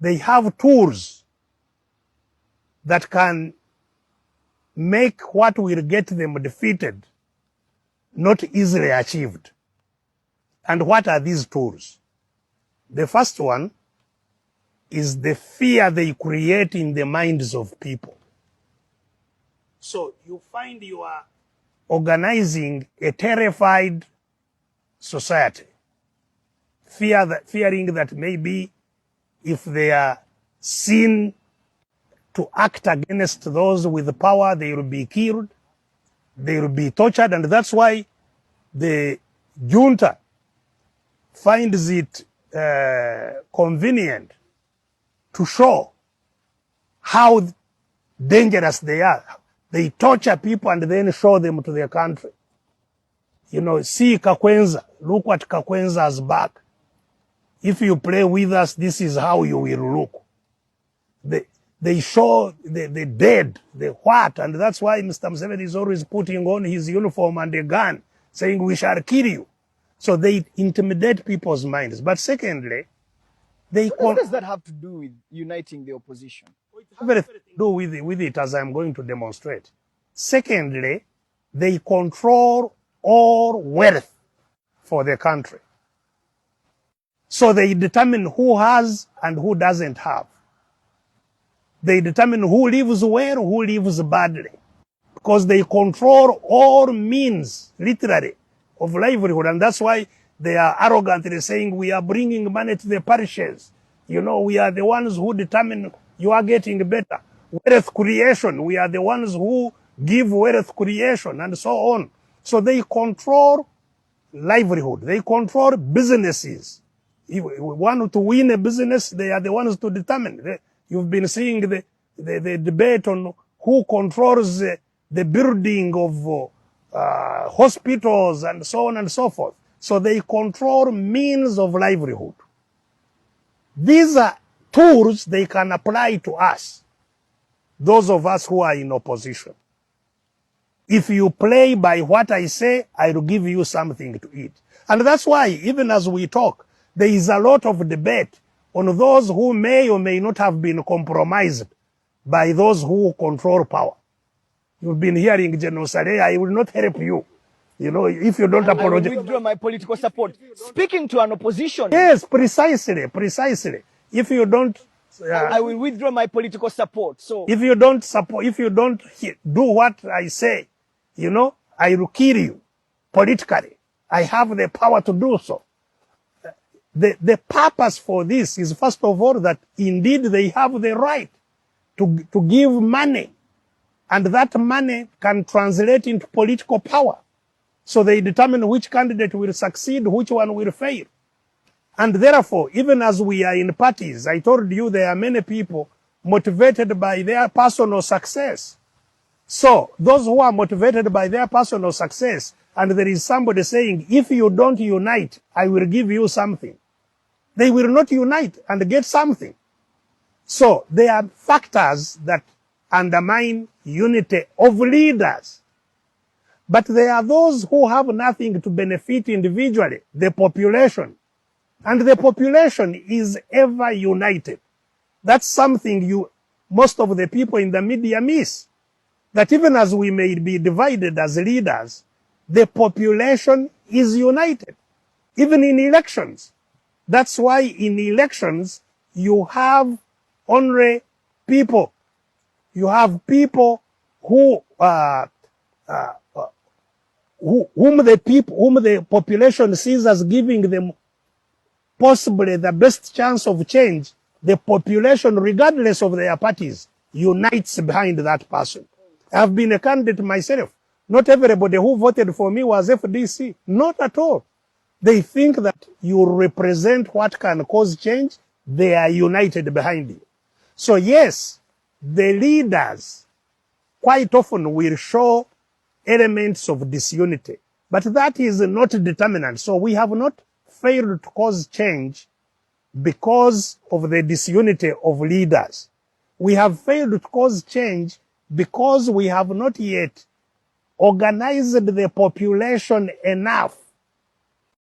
they have tools that can make what will get them defeated not easily achieved. And what are these tools? The first one is the fear they create in the minds of people. So you find you are organizing a terrified society, fearing that maybe if they are seen to act against those with power, they will be killed, they will be tortured, and that's why the junta finds it convenient to show how dangerous they are. They torture people and then show them to their country. You know, see Kakwenza, look what Kakwenza has back. If you play with us, this is how you will look. They show the dead, the what, and that's why Mr. Museveni is always putting on his uniform and a gun, saying we shall kill you. So they intimidate people's minds. But secondly, what does that have to do with uniting the opposition? It has everything to do with it, as I'm going to demonstrate. Secondly, they control all wealth for the country. So they determine who has and who doesn't have. They determine who lives well, who lives badly. Because they control all means, literally, of livelihood. And that's why they are arrogantly saying we are bringing money to the parishes. You know, we are the ones who determine you are getting better. Wealth creation, we are the ones who give wealth creation and so on. So they control livelihood. They control businesses. If we want to win a business, they are the ones to determine. You've been seeing the debate on who controls the building of hospitals and so on and so forth. So they control means of livelihood. These are tools they can apply to us, those of us who are in opposition. If you play by what I say, I will give you something to eat. And that's why, even as we talk, there is a lot of debate on those who may or may not have been compromised by those who control power. You've been hearing General Saleh, I will not help you. You know, if you don't apologize. I will withdraw my political support. Speaking to an opposition. Yes, precisely. If you don't... I will withdraw my political support. So if you don't do what I say, you know, I will kill you politically. I have the power to do so. The purpose for this is, first of all, that indeed they have the right to give money, and that money can translate into political power. So they determine which candidate will succeed, which one will fail. And therefore, even as we are in parties, I told you there are many people motivated by their personal success. So those who are motivated by their personal success, and there is somebody saying, if you don't unite, I will give you something. They will not unite and get something. So there are factors that undermine unity of leaders. But there are those who have nothing to benefit individually, the population. And the population is ever united. That's something most of the people in the media miss. That even as we may be divided as leaders, the population is united. Even in elections. That's why in elections, you have only people. You have people whom the population sees as giving them possibly the best chance of change. The population, regardless of their parties, unites behind that person. I've been a candidate myself. Not everybody who voted for me was FDC. Not at all. They think that you represent what can cause change. They are united behind you. So yes, the leaders quite often will show elements of disunity. But that is not determinant. So we have not failed to cause change because of the disunity of leaders. We have failed to cause change because we have not yet organized the population enough